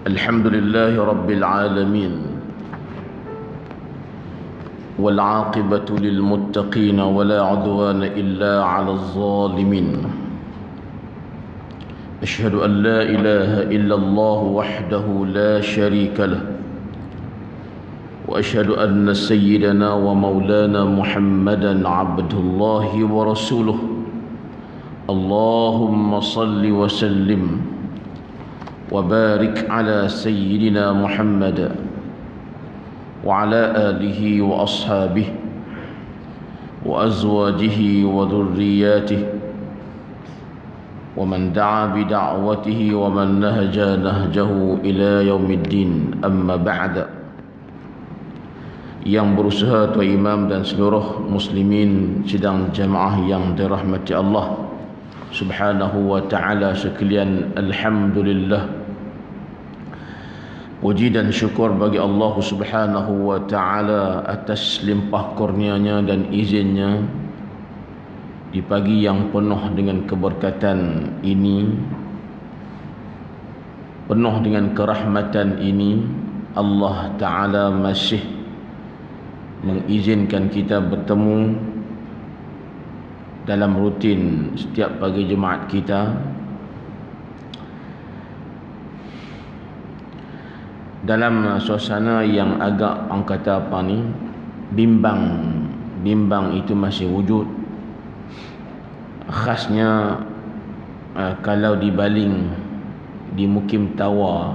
الحمد لله رب العالمين والعاقبة للمتقين ولا عدوان إلا على الظالمين. أشهد أن لا إله إلا الله وحده لا شريك له، وأشهد أن سيدنا ومولانا محمدا عبد الله ورسوله. اللهم صل وسلم وبارك على سيدنا محمد وعلى آله وأصحابه وأزواجه وذرياته ومن دعا بدعوته ومن نهج نهجه إلى يوم الدين. أما بعد. Yang berusaha Tuan Imam dan seluruh muslimin sidang jamaah yang dirahmati Allah Subhanahu wa ta'ala sekalian, alhamdulillah, puji dan syukur bagi Allah Subhanahu wa ta'ala atas limpah kurnianya dan izinnya di pagi yang penuh dengan keberkatan ini, penuh dengan kerahmatan ini. Allah ta'ala masih mengizinkan kita bertemu dalam rutin setiap pagi Jumaat kita dalam suasana yang agak, orang kata apa ni, bimbang itu masih wujud. Khasnya kalau dibaling di Mukim Tawa,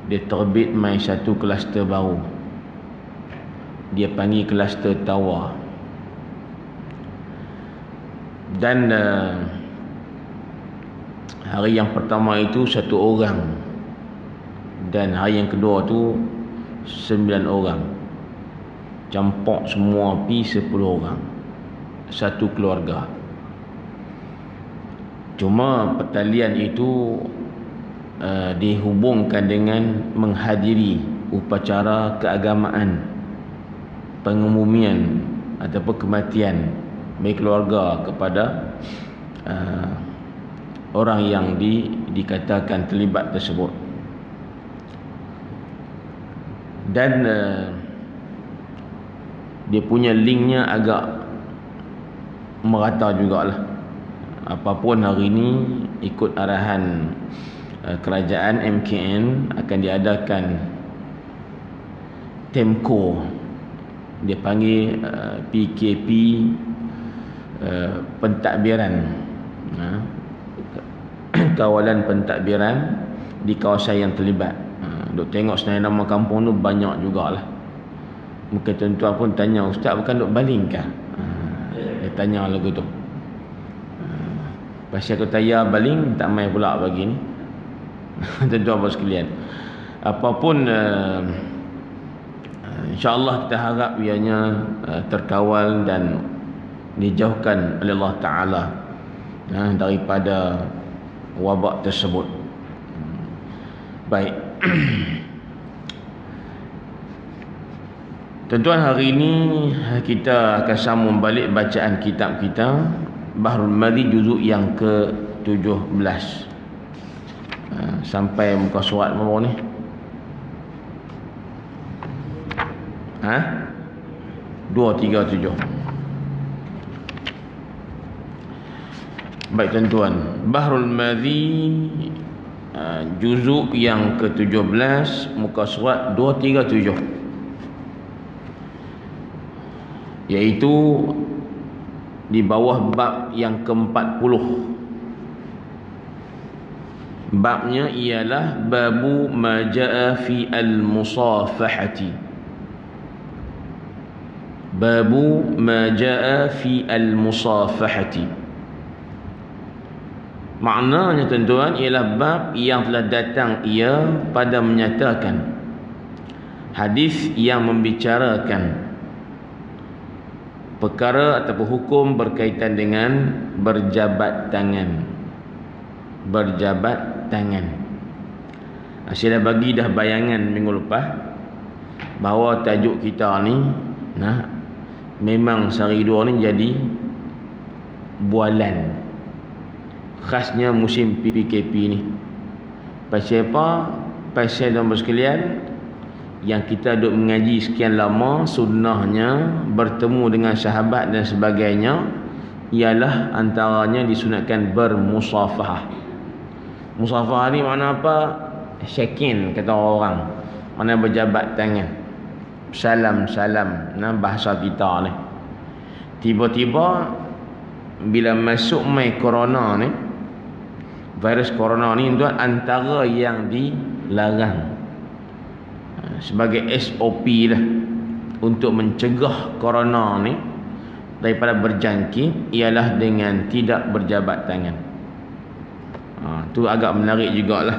dia terbit mai satu kluster baru, dia panggil kluster Tawa. Dan hari yang pertama itu 1 orang, dan hari yang kedua tu 9 orang. Campur semua pi 10 orang, satu keluarga. Cuma pertalian itu dihubungkan dengan menghadiri upacara keagamaan, pengumuman ataupun kematian bagi keluarga kepada orang yang dikatakan terlibat tersebut. Dan dia punya linknya agak merata jugalah. Apapun hari ini ikut arahan kerajaan MKN akan diadakan TEMCO, dia panggil PKP, pentadbiran, kawalan pentadbiran di kawasan yang terlibat. Duk tengok senarai nama kampung tu banyak jugalah. Mungkin tuan-tuan pun tanya, ustaz bukan duk baling kah? Dia tanya lagu tu. Pasal aku tanya baling, tak main pula bagi ni. Tuan-tuan pun sekalian, apapun InsyaAllah kita harap ianya terkawal dan dijauhkan oleh Allah Ta'ala daripada wabak tersebut. Baik. Tuan-tuan, hari ini kita akan sambung balik bacaan kitab kita Bahrul Madhi juzuk yang ke-17. Sampai muka surat berapa ni? 237. Baik tuan-tuan, Bahrul Madhi juzuk yang ke-17, muka surat 237, iaitu di bawah bab yang ke-40. Babnya ialah babu ma jaa fi al-musafahati. Babu ma jaa fi al-musafahati. Maknanya tuan-tuan ialah bab yang telah datang ia pada menyatakan hadis yang membicarakan perkara ataupun hukum berkaitan dengan berjabat tangan. Berjabat tangan. Saya dah bagi dah bayangan minggu lepas bahawa tajuk kita ni memang sehari dua ni jadi bualan. khasnya musim PKP ni. Pasal apa? Pasal tuan-tuan sekalian, yang kita duk mengaji sekian lama, sunnahnya bertemu dengan sahabat dan sebagainya ialah antaranya disunatkan bermusafahah. Musafahah ni makna apa? Shaking kata orang, mana berjabat tangan, salam-salam. Nah, bahasa kita ni. Tiba-tiba bila masuk mai corona ni, virus corona ni tuan, antara yang dilarang sebagai SOP lah untuk mencegah corona ni daripada berjangkit ialah dengan tidak berjabat tangan. Tu agak menarik jugalah.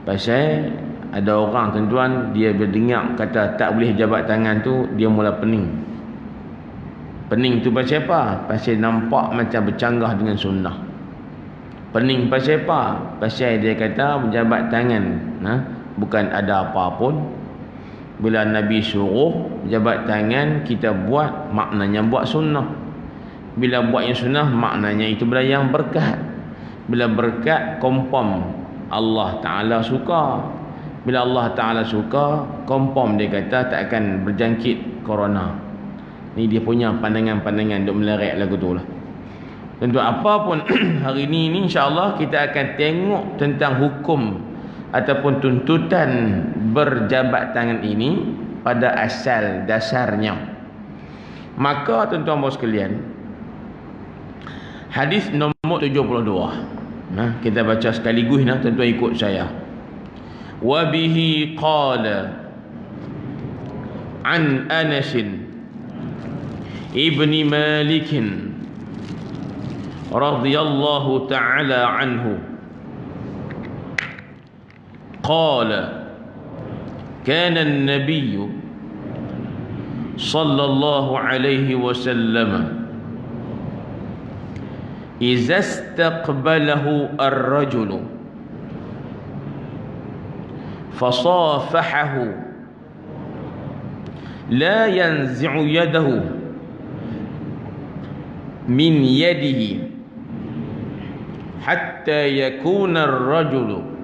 Pasal ada orang tuan-tuan, dia berdengar kata tak boleh jabat tangan tu, dia mula pening. Pening tu pasal apa? Pasal nampak macam bercanggah dengan sunnah. Pening pasal apa? Pasal dia kata berjabat tangan bukan ada apa pun. Bila Nabi suruh jabat tangan, kita buat, maknanya buat sunnah. Bila buat yang sunnah, maknanya itu benda yang berkat. Bila berkat, confirm Allah Ta'ala suka. Bila Allah Ta'ala suka, confirm dia kata tak akan berjangkit corona. Ni dia punya pandangan-pandangan duk melarik lagu tu lah. Tentu apa pun hari ni insya-Allah kita akan tengok tentang hukum ataupun tuntutan berjabat tangan ini pada asal dasarnya. Maka tuan-tuan dan sekalian, hadis nombor 72. Kita baca sekaligus tuan-tuan ikut saya. Wa bihi qala an Anas ibni Malik radhiyallahu ta'ala anhu قال كان النبي صلى الله عليه وسلم إذا استقبله الرجل فصافحه لا ينزع يده من يده حتى يكون الرجل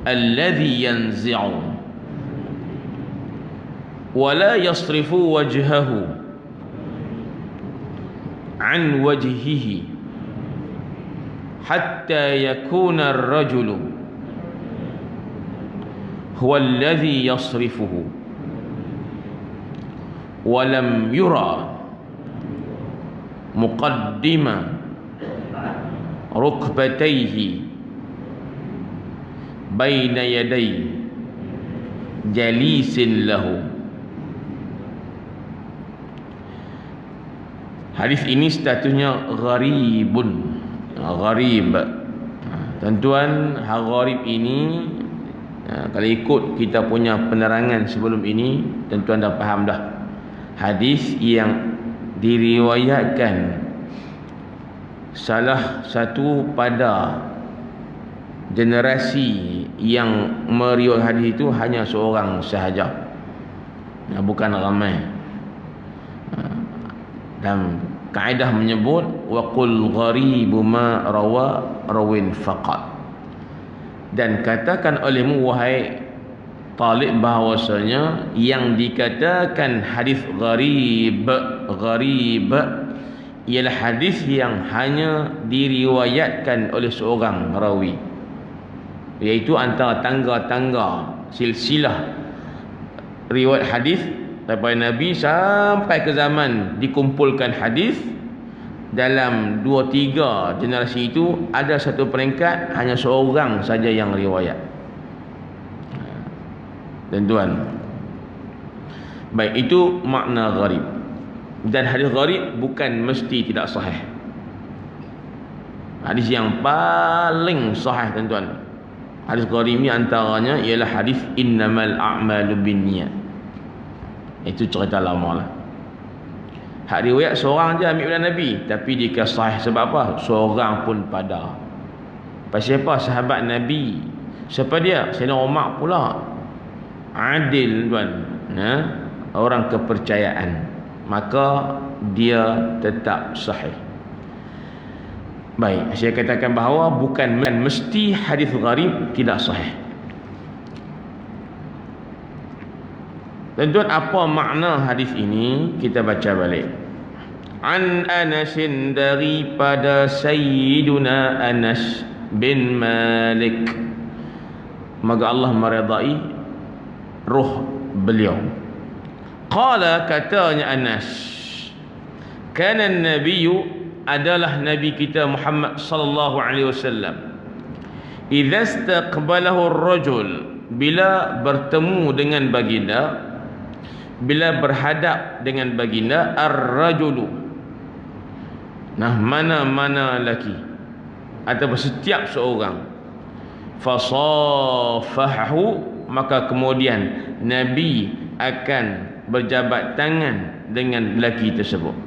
الذي ينزع ولا يصرف وجهه عن وجهه حتى يكون الرجل هو الذي يصرفه ولم يرى مقدم ركبتيه baina yaday jalisin lahu. Hadis ini statusnya gharibun. Gharib. Tuan-tuan, gharib ini kalau ikut kita punya penerangan sebelum ini, tuan-tuan dah faham dah. Hadis yang diriwayatkan salah satu pada generasi yang meriwayatkan hadis itu hanya seorang sahaja, bukan ramai. Dan kaedah menyebut wa qul gharibu ma rawa rawin faqat, dan katakan olehmu wahai talib bahawasanya yang dikatakan hadis gharib ialah hadis yang hanya diriwayatkan oleh seorang rawi, iaitu antara tangga-tangga silsilah riwayat hadis daripada Nabi sampai ke zaman dikumpulkan hadis. Dalam 2-3 generasi itu ada satu peringkat hanya seorang saja yang riwayat. Tuan-tuan, baik, itu makna gharib. Dan hadis gharib bukan mesti tidak sahih. Hadis yang paling sahih tuan-tuan, hadis gharib ni antaranya ialah hadis innamal a'malu binniyat. Itu cerita lama lah. Hak riwayat seorang je ambil daripada Nabi, tapi dia sahih sebab apa? Seorang pun pada. Pasal apa? Sahabat Nabi. Siapa dia? Sayyidina Umar pula. Adil tuan, orang kepercayaan, maka dia tetap sahih. Baik, saya katakan bahawa bukan mesti hadis gharib tidak sahih. Tuan-tuan, apa makna hadis ini? Kita baca balik. An Anasin, daripada Sayyiduna Anas bin Malik, maka Allah meredai ruh beliau. Qala, katanya Anas, kana an-nabiyyu, adalah Nabi kita Muhammad sallallahu alaihi wasallam, idza istaqbalahu ar-rajul, bila bertemu dengan baginda, bila berhadap dengan baginda, ar-rajulu, nah, mana-mana lelaki atau setiap seorang, fasafahu, maka kemudian Nabi akan berjabat tangan dengan lelaki tersebut.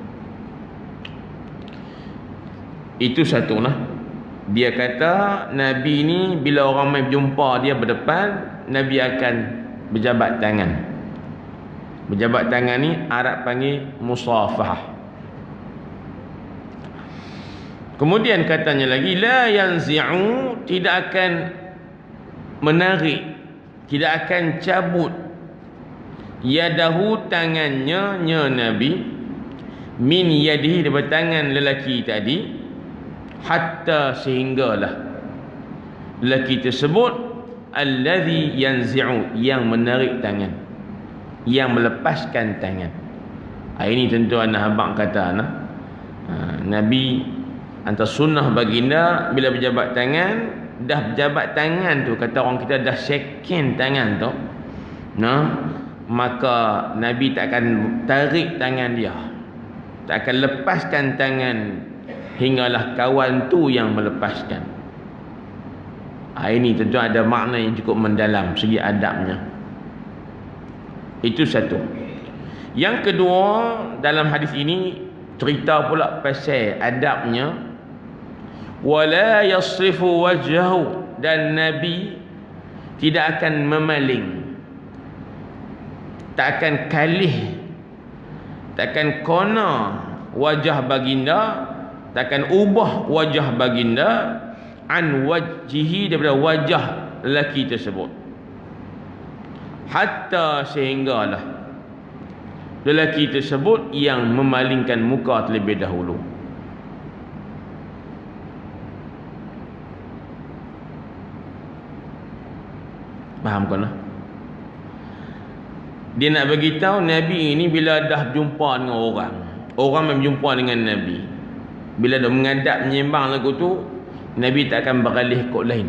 Itu satu lah. Dia kata Nabi ni bila orang main jumpa dia berdepan, Nabi akan berjabat tangan. Berjabat tangan ni Arab panggil musafahah. Kemudian katanya lagi, la yanzi'u, tidak akan menarik, tidak akan cabut, yadahu, tangannya Nabi, min yadihi, daripada tangan lelaki tadi, hatta, sehinggalah lelaki tersebut, allazi yanzi'u, yang menarik tangan, yang melepaskan tangan. Ini tentu anak abang kata Nabi antara sunnah baginda, bila berjabat tangan, dah berjabat tangan tu, kata orang kita dah second tangan tu, maka Nabi tak akan tarik tangan dia, tak akan lepaskan tangan hinggalah kawan tu yang melepaskan. Ini tentu ada makna yang cukup mendalam segi adabnya. Itu satu. Yang kedua, dalam hadis ini cerita pula pasal adabnya. Wala yasrifu wajhahu, dan Nabi tidak akan memaling, tak akan kalih, tak akan kona wajah baginda, takkan ubah wajah baginda, an wajhihi, daripada wajah lelaki tersebut, hatta, sehinggalah lelaki tersebut yang memalingkan muka terlebih dahulu. Faham kan? Dia nak beritahu Nabi ini bila dah jumpa dengan orang berjumpa dengan Nabi, bila dah menghadap menyembang lagu tu, Nabi tak akan beralih kod lain.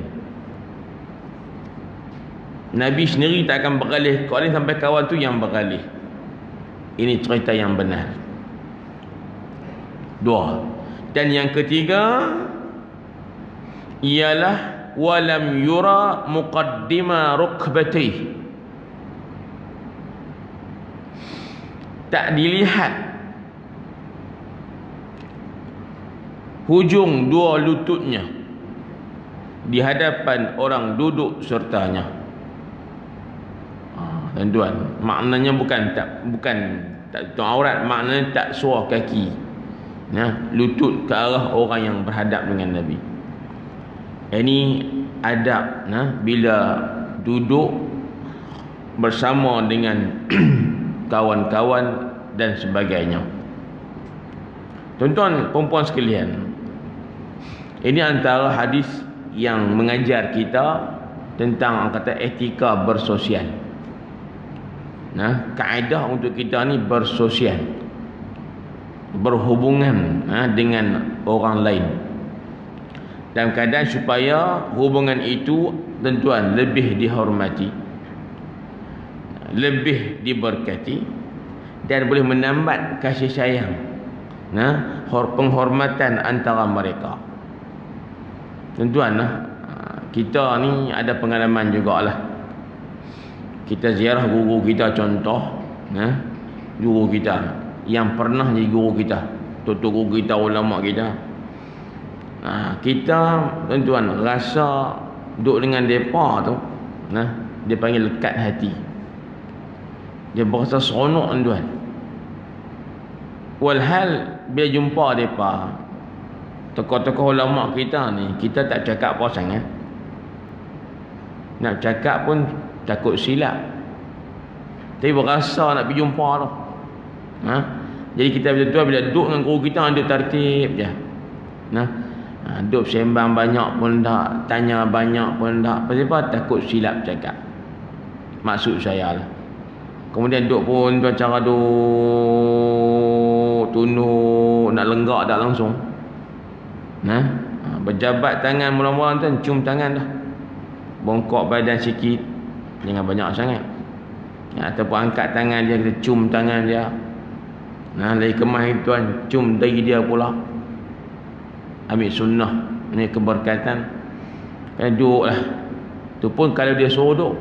Nabi sendiri tak akan beralih kod lain sampai kawan tu yang beralih. Ini cerita yang benar. Dua. Dan yang ketiga ialah walam yura muqaddima rukbatih, tak dilihat hujung dua lututnya di hadapan orang duduk sertanya. Tuan-tuan, maknanya bukan tak tutup aurat, maknanya tak suar kaki, lutut ke arah orang yang berhadap dengan Nabi. Ini adab bila duduk bersama dengan kawan-kawan dan sebagainya. Tuan-tuan, perempuan sekalian, ini antara hadis yang mengajar kita tentang kata etika bersosial. Kaedah untuk kita ni bersosial, berhubungan dengan orang lain, dalam keadaan supaya hubungan itu, tuan-tuan, lebih dihormati, lebih diberkati, dan boleh menambat kasih sayang, penghormatan antara mereka. Tuan-tuan, kita ni ada pengalaman jugalah. Kita ziarah guru kita, contoh guru kita yang pernah jadi guru kita, tutur guru kita, ulama kita. Kita, tuan-tuan, rasa duduk dengan mereka tu, dia panggil lekat hati, dia berasa seronok, tuan-tuan. Walhal bila jumpa mereka, Tokoh-tokoh ulama kita ni, kita tak cakap apa sangat. Nak cakap pun takut silap. Tapi berasa nak pergi jumpa tu. Ha? Jadi kita betul-betul bila duduk dengan guru kita, ada tertib je. Nah, duduk sembang banyak pun tak, tanya banyak pun tak. Pasal apa? Takut silap cakap. Maksud saya lah. Kemudian duduk pun tuan cara duduk tunduk, nak lenggak tak langsung. Nah, berjabat tangan mula-mula tuan, cium tangan dah. Bongkok badan sikit, jangan banyak sangat. Ataupun angkat tangan dia, kita cium tangan dia. Nah, lagi kemah itu tuan, cium dari dia pula. Ambil sunnah, ini keberkatan. Kena duduk lah. Tu pun kalau dia suruh duduk.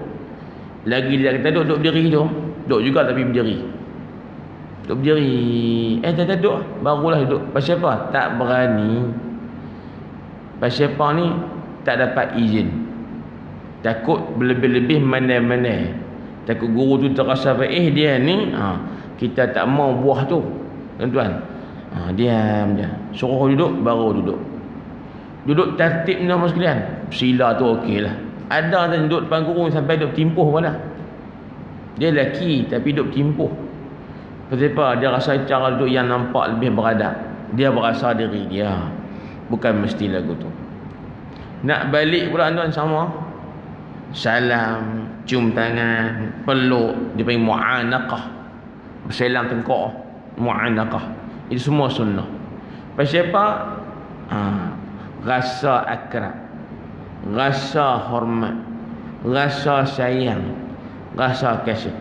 Lagi dia kata duduk berdiri tu. Duduk juga tapi berdiri. Duduk berdiri. Tak duduk. Barulah duduk. Pasal apa? Tak berani. Pasal apa ni? Tak dapat izin. Takut berlebih-lebih mana-mana. Takut guru tu terasa dia ni kita tak mau buah tu, tuan-tuan. Diam je. Suruh duduk, baru duduk. Duduk tertib nama sekalian. Sila tu okey lah. Ada yang duduk depan guru sampai duduk timpuh pun dah. Dia lelaki tapi duduk timpuh. Pasal apa? Dia rasa cara duduk yang nampak lebih beradab. Dia berasa diri dia. Bukan mesti lagu tu. Nak balik pula tuan sama. Salam, cium tangan, peluk, dia panggil mu'anaqah. Berselang tengkok, mu'anaqah. Itu semua sunnah. Pasal apa? Rasa akrab, rasa hormat, rasa sayang, rasa kasih.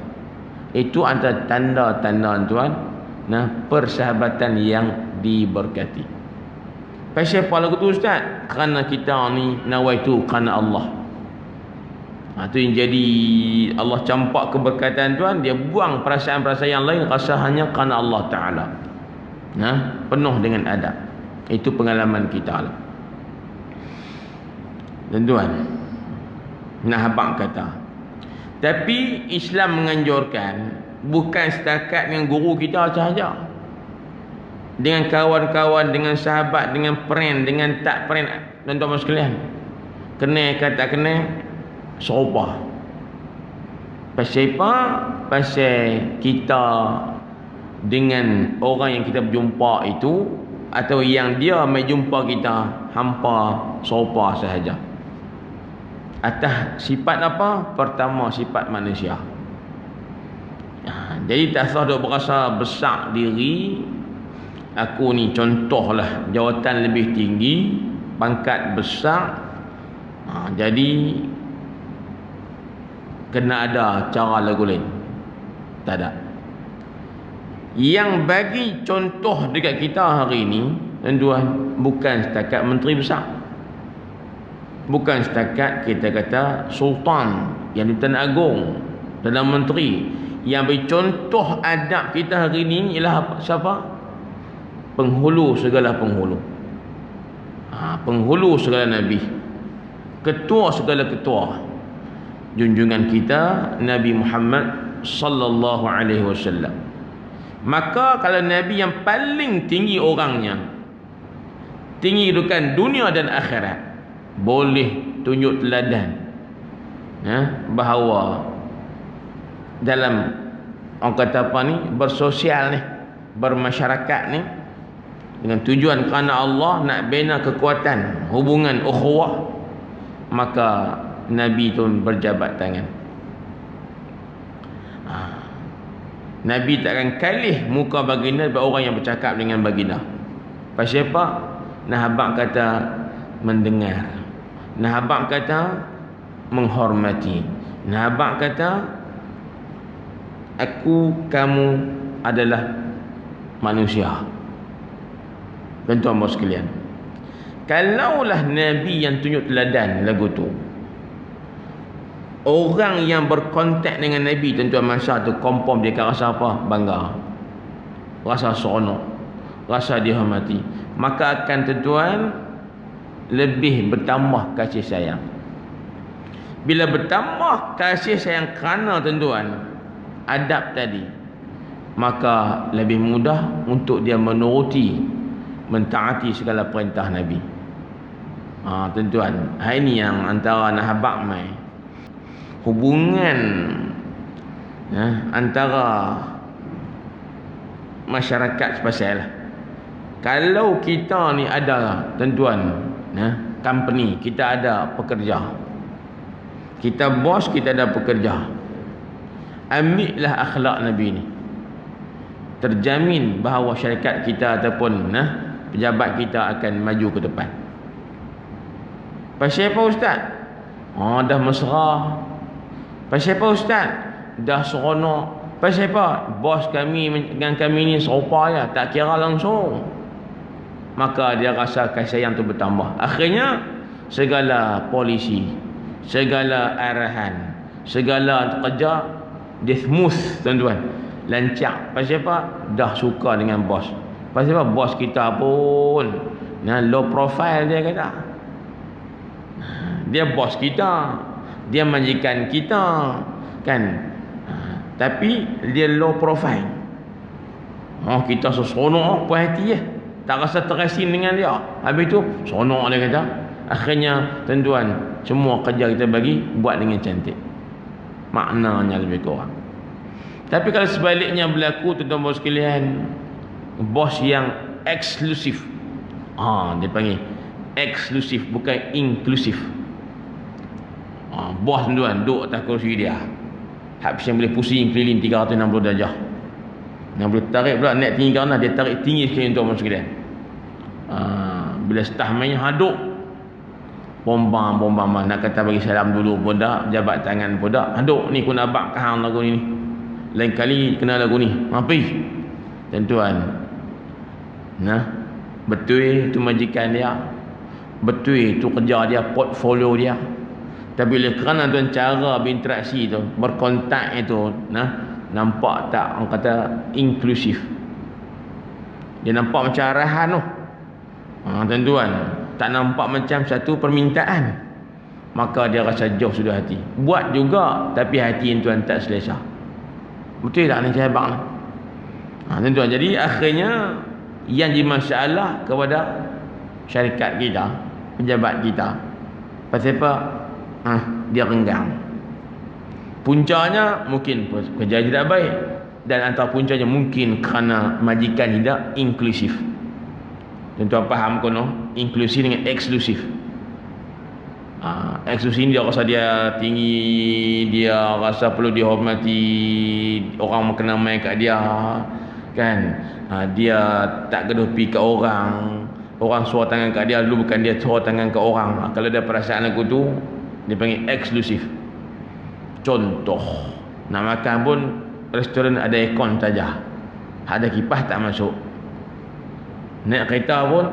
Itu antara tanda-tanda tuan, persahabatan yang diberkati. Pasal apa lagu tu ustaz? Kerana kita ni nawaitu kerana Allah. Itu yang jadi Allah campak keberkatan tuan, dia buang perasaan-perasaan yang lain, rasa hanya kerana Allah Ta'ala. Penuh dengan adab. Itu pengalaman kita lah. Dan tuan, nak habang kata, tapi Islam menganjurkan bukan setakat dengan guru kita sahaja, dengan kawan-kawan, dengan sahabat, dengan friend, dengan tak friend, tuan-tuan sekalian. Kena kata kena serupa. Pasal apa? Pasal kita dengan orang yang kita berjumpa itu, atau yang dia mai jumpa kita, hampa serupa sahaja. Atas sifat apa? Pertama, sifat manusia. Jadi tak sah duk berasa besar diri. Aku ni contohlah jawatan lebih tinggi, pangkat besar. Jadi kena ada cara lagu lain. Tak ada. Yang bagi contoh dekat kita hari ini, tuan-tuan, bukan setakat menteri besar. Bukan setakat kita kata sultan, yang Tuan Agung, Perdana Menteri. Yang beri contoh adab kita hari ini ialah siapa? Penghulu segala penghulu. Penghulu segala nabi. Ketua segala ketua. Junjungan kita Nabi Muhammad sallallahu alaihi wasallam. Maka kalau nabi yang paling tinggi orangnya, tinggi kedudukan dunia dan akhirat, boleh tunjuk teladan bahawa dalam orang kata apa ni, bersosial ni, bermasyarakat ni, dengan tujuan kerana Allah nak bina kekuatan hubungan ukhuwah, maka Nabi tu berjabat tangan. Nabi takkan kalih muka baginda daripada orang yang bercakap dengan baginda. Pasal apa? Nah abang kata mendengar, nah abang kata menghormati, nah abang kata aku, kamu adalah manusia. Tuan-tuan sekalian, kalaulah Nabi yang tunjuk teladan lagu tu, orang yang berkontak dengan Nabi, tuan-tuan, masa tu kompom dia akan rasa apa? Bangga, rasa seronok, rasa dihormati. Maka akan, tuan-tuan, lebih bertambah kasih sayang. Bila bertambah kasih sayang kerana, tuan-tuan, adab tadi, maka lebih mudah untuk dia menuruti mentaati segala perintah Nabi. Tuan-tuan, ini yang antara nak habaq mai hubungan antara masyarakat sepasal. Kalau kita ni ada tuan-tuan, company, kita ada pekerja, kita bos, kita ada pekerja, ambillah akhlak Nabi ni, terjamin bahawa syarikat kita ataupun pejabat kita akan maju ke depan. Pasal apa ustaz? Dah mesra. Pasal apa ustaz? Dah seronok. Pasal apa? Bos kami dengan kami ni serupa ya, tak kira langsung. Maka dia rasa kasih sayang tu bertambah. Akhirnya segala polisi, segala arahan, segala kerja dia smooth tuan-tuan, lancar. Pasal apa? Dah suka dengan bos. Pasal apa? Bos kita pun low profile, dia kata. Dia bos kita, dia majikan kita, kan? Tapi dia low profile. Kita seronok puas hati ya, tak rasa terasin dengan dia. Habis tu seronok dia kata. Akhirnya tuan-tuan, semua kerja kita bagi buat dengan cantik. Maknanya lebih kurang. Tapi kalau sebaliknya berlaku, tuan-tuan bos sekalian, bos yang eksklusif, dia panggil eksklusif, bukan inklusif. Bos tuan-tuan duduk atas kursi dia, habis yang boleh pusing keliling 360 darjah. Yang boleh tarik pula naik tinggi kerana dia tarik tinggi sekali untuk orang sekalian. Bila staff main haduk, bombang nak kata bagi salam dulu pun dah, jabat tangan pun dah. Haduk ni aku nak abak kahang lagu ni. Lain kali kena lagu ni. Mapi. Tuan-tuan. Betul tu majikan dia. Betul tu kerja dia, portfolio dia. Tapi bila kerana tuan cara berinteraksi tu, berkontak itu, nampak tak orang kata inklusif. Dia nampak macam arahan tu. Tuan-tuan, tak nampak macam satu permintaan. Maka dia rasa jauh sudah hati. Buat juga, tapi hati tuan tak selesa. Betul tak ni sahabat ni? Tuan-tuan, jadi akhirnya yang jadi masalah kepada syarikat kita, pejabat kita. Pasal apa? Dia renggang. Puncanya mungkin kerja tidak baik, dan antara puncanya mungkin kerana majikan tidak inklusif. Tuan-tuan faham kono inklusif dengan eksklusif. Eksklusif ni dia rasa dia tinggi, dia rasa perlu dihormati, orang kena main kat dia, kan? Dia tak kedupi kat orang suruh tangan kat dia, dulu bukan dia suruh tangan kat orang. Kalau ada perasaan aku tu, dia panggil eksklusif. Contoh, nak makan pun restoran ada aircon saja, ada kipas tak masuk. Naik kereta pun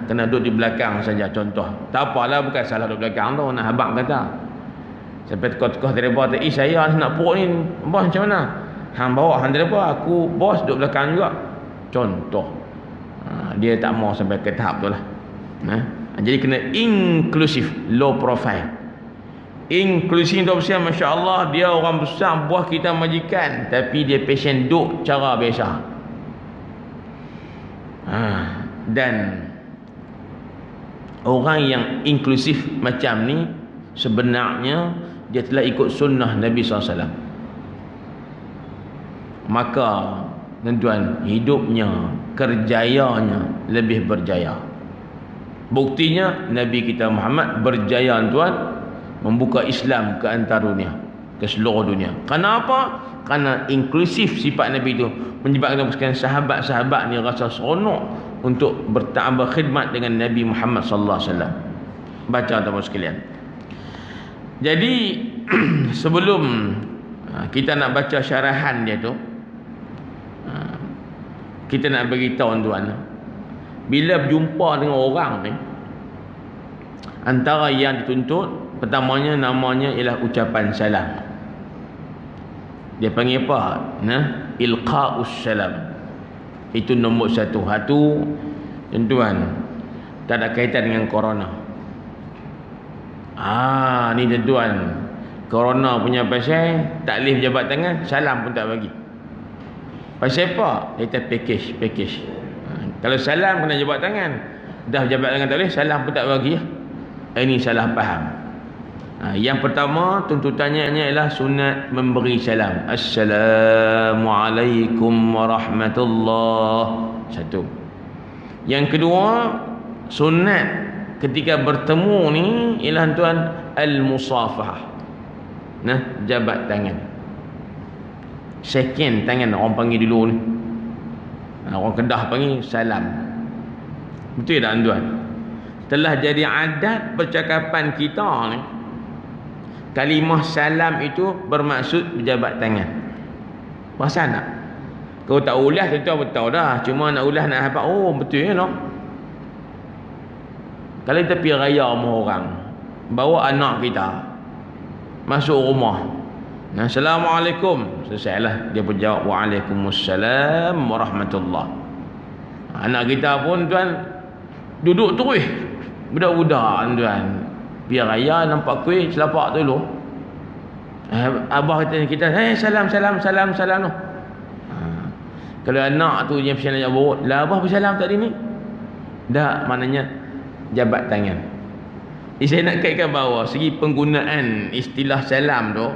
kena duduk di belakang saja. Contoh, tak apalah, bukan salah duduk belakang tu, nak habaq kata. Sampai tekok-tekok telefon tu, saya nak perut ni, bos macam mana? Hang bawa hang telefon, aku bos duduk belakang juga. Contoh. Dia tak mau sampai ke tahap tu lah. Jadi kena inklusif, low profile. Inklusif tu besar, Masya Allah, dia orang besar, buah kita majikan, tapi dia passion duk cara biasa. Dan orang yang inklusif macam ni sebenarnya dia telah ikut sunnah Nabi SAW. Maka tuan-tuan, hidupnya, kerjayanya lebih berjaya. Buktinya Nabi kita Muhammad berjaya tuan, membuka Islam ke antara dunia, ke seluruh dunia. Kenapa? Kerana inklusif sifat Nabi itu menyebabkan sahabat-sahabat ni rasa seronok untuk berkhidmat dengan Nabi Muhammad sallallahu alaihi wasallam. Baca tuan-tuan sekalian. Jadi sebelum kita nak baca syarahan dia tu, kita nak bagi tahu tuan, bila berjumpa dengan orang ni, antara yang dituntut pertamanya namanya ialah ucapan salam. Dia panggil apa? Ilqa'us salam. Itu nombor satu. Tuan-tuan, tak ada kaitan dengan corona. Ni tuan-tuan, corona punya pasal tak boleh jabat tangan, salam pun tak bagi. Pasal apa? Dia package. Kalau salam kena jabat tangan. Dah jabat tangan tak boleh, salam pun tak bagi. Ini salah faham. Yang pertama tuntutannya ialah sunat memberi salam. Assalamualaikum warahmatullahi. Satu. Yang kedua, sunat ketika bertemu ni ialah tuan al-musafahah. Jabat tangan. Second tangan orang panggil dulu ni. Orang Kedah panggil salam. Betul tak tuan? Telah jadi adat percakapan kita ni, kalimah salam itu bermaksud berjabat tangan. Perasan tak? Kau tak ulas tentu betul dah. Cuma nak ulas nak hafal. Oh betul ya no. Kalau kita pergi raya rumah orang, bawa anak kita masuk rumah. Assalamualaikum. Selesailah. Dia pun jawab waalaikumsalam warahmatullahi. Anak kita pun tuan duduk terus. Budak-budak tuan. Pergi raya nampak kuih selapak tu dulu. Abah kita salam tu. Kalau anak tu yang pasal nak bawa, lah abah bersalam tadi ni. Dah maknanya jabat tangan. Saya nak kaitkan bahawa segi penggunaan istilah salam tu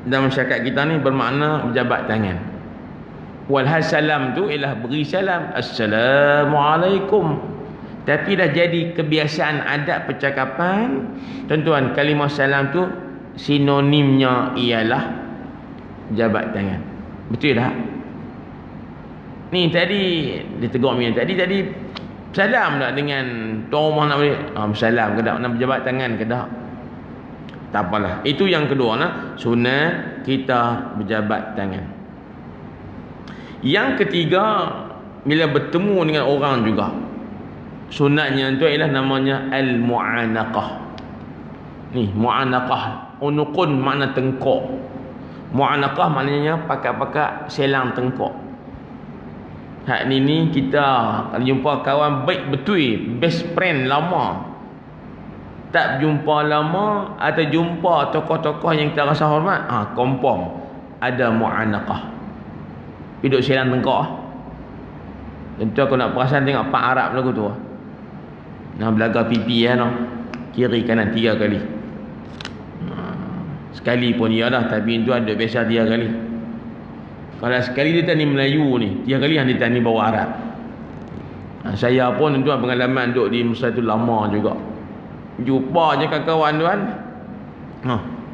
dalam masyarakat kita ni bermakna berjabat tangan. Walhal salam tu ialah beri salam. Assalamualaikum. Tapi dah jadi kebiasaan adat percakapan. Tuan-tuan, kalimah salam tu sinonimnya ialah jabat tangan. Betul tak? Ni tadi dia tegur ni tadi salam tak dengan tuan rumah nak balik? Salam ke tak? Nak berjabat tangan ke tak? Tak apalah. Itu yang kedua sunat kita berjabat tangan. Yang ketiga, bila bertemu dengan orang juga, sunatnya itu ialah namanya al-mu'anaqah. Ni mu'anaqah, unuqun makna tengkok. Mu'anaqah maknanya pakat-pakat selang tengkok. Hak ni kita kalau jumpa kawan baik betul, best friend lama, tak jumpa lama atau jumpa tokoh-tokoh yang kita rasa hormat, confirm ada mu'anaqah. Hidup selang tengkok. Tentu aku nak perasan tengok Pak Arab lagu tu. Belaga pipi kiri kanan 3 kali. Sekali pun dia dah, tapi tu ada biasa 3 kali. Kalau sekali dia tani Melayu ni, 3 kali yang dia tani bawa Arab. Saya pun tuan pengalaman duduk di Mesir tu lama juga. Jumpa je kawan tuan.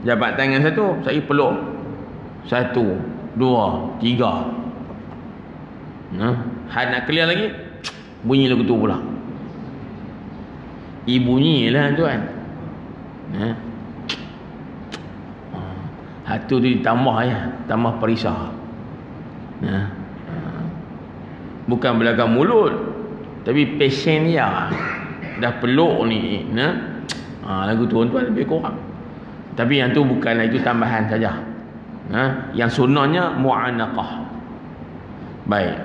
Jabat tangan satu, saya peluk. 1, 2, 3. Had nak clear lagi, bunyi lagu tu pula. Bunyi lah tuan. Hatu tu ditambah tambah perisah. Bukan belakang mulut, tapi pesen dia dah peluk ni. Lagu tu tuan lebih kurang. Tapi yang tu bukanlah, itu tambahan saja. Yang sunnahnya mu'anaqah. Baik.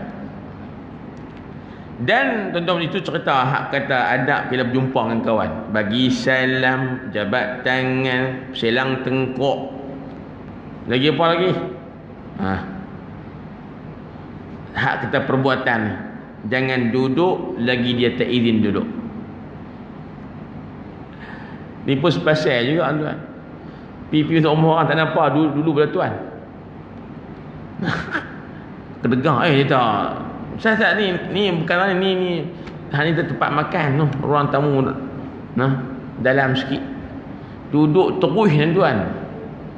Dan tuan-tuan itu cerita hak kata adab bila berjumpa dengan kawan. Bagi salam, jabat tangan, selang tengkok. Lagi apa lagi? Hak kita perbuatan. Jangan duduk lagi dia tak izin duduk. Ni pun sepasal juga tuan. Pipi untuk umur orang tak nampak dulu pada tuan. Kedegang dia tak. Ustaz ni bukan ni hanya tempat makan tu, ruang tamu. Dalam sikit. Duduk terus tuan.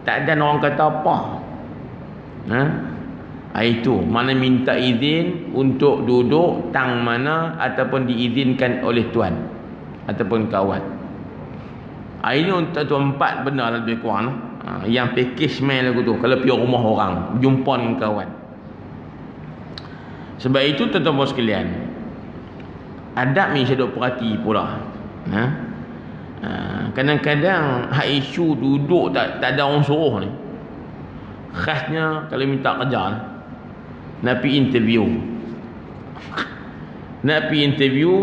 Tak ada orang kata apa. Itu mana minta izin untuk duduk tang mana ataupun diizinkan oleh tuan ataupun kawan. Ini untuk 4 benda lebih kurang. Yang package mail lagu tu kalau pergi rumah orang, jumpa dengan kawan. Sebab itu tuan-tuan sekalian, adab ni saya duk perhati pula. Kadang-kadang hak isu duduk tak ada orang suruh ni. Khasnya kalau minta kerja, nak pergi interview.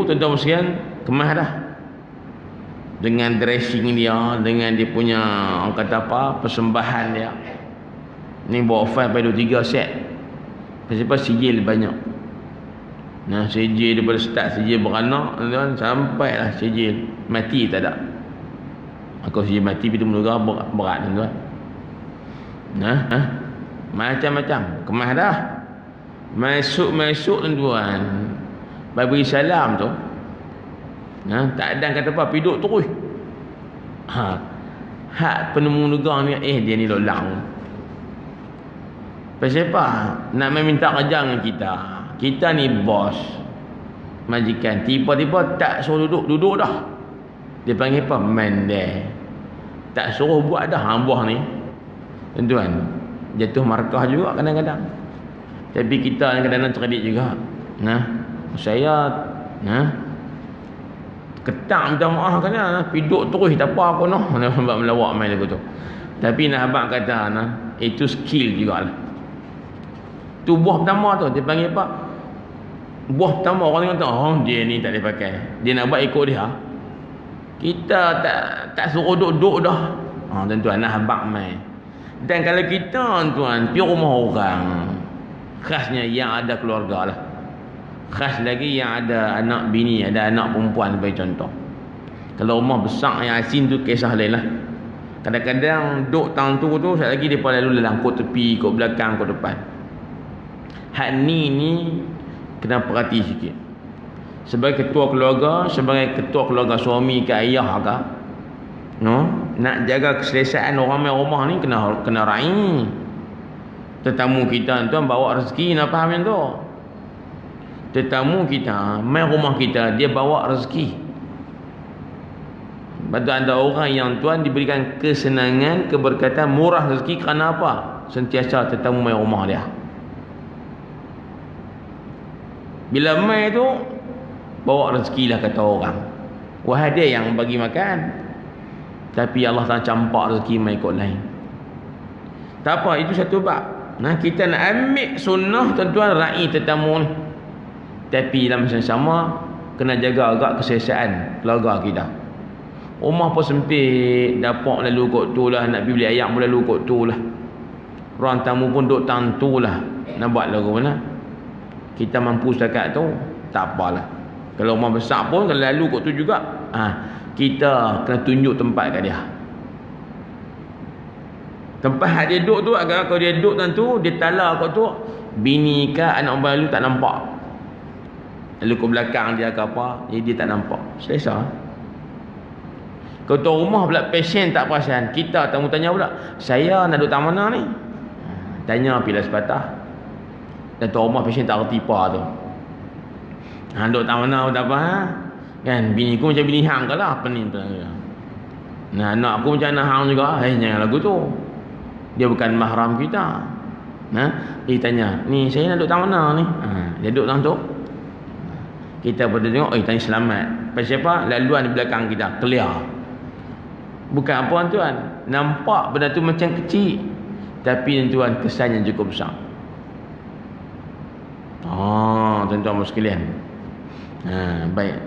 Tuan-tuan sekalian, kemas dah. Dengan dressing dia, dengan dia punya orang kata apa, persembahan dia. Ni bawa file pada 3 set. Sebab sijil banyak. Nah, sijil daripada start sijil beranak tuan, sampailah sijil mati tak ada. Kalau sijil mati pintu menegara berat tuan. Nah, macam-macam kemas dah. Masuk tuan. Bagi salam tu. Nah, tak ada kata apa, piduk terus. Hak penemu negara ni, dia ni lolang. Pasal apa? Nak meminta kerja dengan kita. Kita ni bos majikan, tiba-tiba tak suruh duduk dah. Dia panggil apa? Mandai. Tak suruh buat dah buah ni. Tuan, jatuh markah juga kadang-kadang. Tapi kita kadang-kadang cerdik juga. Nah, saya ketak minta maaf kan, piduk terus tak apa aku noh. Nampak melawak main lagu tu. Tapi nak abang kata itu skill jugalah. Tu buah pertama tu dia panggil apa? Buah pertama orang kata, dia ni tak boleh pakai. Dia nak buat ikut dia. Kita tak suruh duduk dah. Tuan-tuan nak habaq mai. Dan kalau kita tuan pergi rumah orang, khasnya yang ada keluarga lah. Khas lagi yang ada anak bini, ada anak perempuan bagi contoh. Kalau rumah besar yang asin tu kisah lain lah. Kadang-kadang duk tang tu sekali lagi depa lalu dalam kot tepi, kot belakang, kot depan. Hak ni kena perhati sikit. Sebagai ketua keluarga, sebagai ketua keluarga suami ke ayah ke, nak jaga keselesaan orang main rumah ni kena rai. Tetamu kita tuan bawa rezeki, nak faham yang tu. Tetamu kita main rumah kita, dia bawa rezeki. Betul, ada orang yang tuan diberikan kesenangan, keberkatan, murah rezeki kerana apa? Sentiasa tetamu main rumah dia. Bila mai tu bawa rezeki lah kata orang. Wahai dia yang bagi makan. Tapi Allah Taala campak rezeki mai ikut lain. Tak apa, itu satu bab. Kita nak ambil sunnah tuan-tuan rai tetamu ni. Tapi dalam masa sama kena jaga agak keselesaan keluarga kita. Rumah pun sempit, dapur lalu kot tu lah, nak pergi beli ayam pun lalu kot tu lah. Ruang tamu pun duk tang tu lah. Nak buat lagu mana? Kita mampu setakat tu, tak apalah. Kalau rumah besar pun kalau lalu kot tu juga, kita kena tunjuk tempat kat dia. Tempat dia duduk tu, agar kalau dia duduk tu, dia tala kot tu, bini ke anak orang lalu tak nampak. Lalu ke belakang dia ke apa, jadi dia tak nampak. Selesa. Kalau tu rumah pula pasien tak perasan, kita tamu tanya pula, saya nak duduk tak mana ni? Tanya pilih sepatah. Dan tu rumah pasien tak reti apa tu. Duduk tak mana tak apa kan, bini aku macam bini hang ke lah, apa ni. Anak aku macam anak hang juga. Jangan lagu tu, dia bukan mahram kita. Dia tanya, ni saya nak duduk tak mana ni? Dia duduk tak tu. Kita pada tengok, tanya selamat. Pasal apa? Laluan di belakang kita clear. Bukan apa tuan, nampak benda tu macam kecil, tapi tuan kesannya cukup besar. Tuan-tuan sekalian. Baik.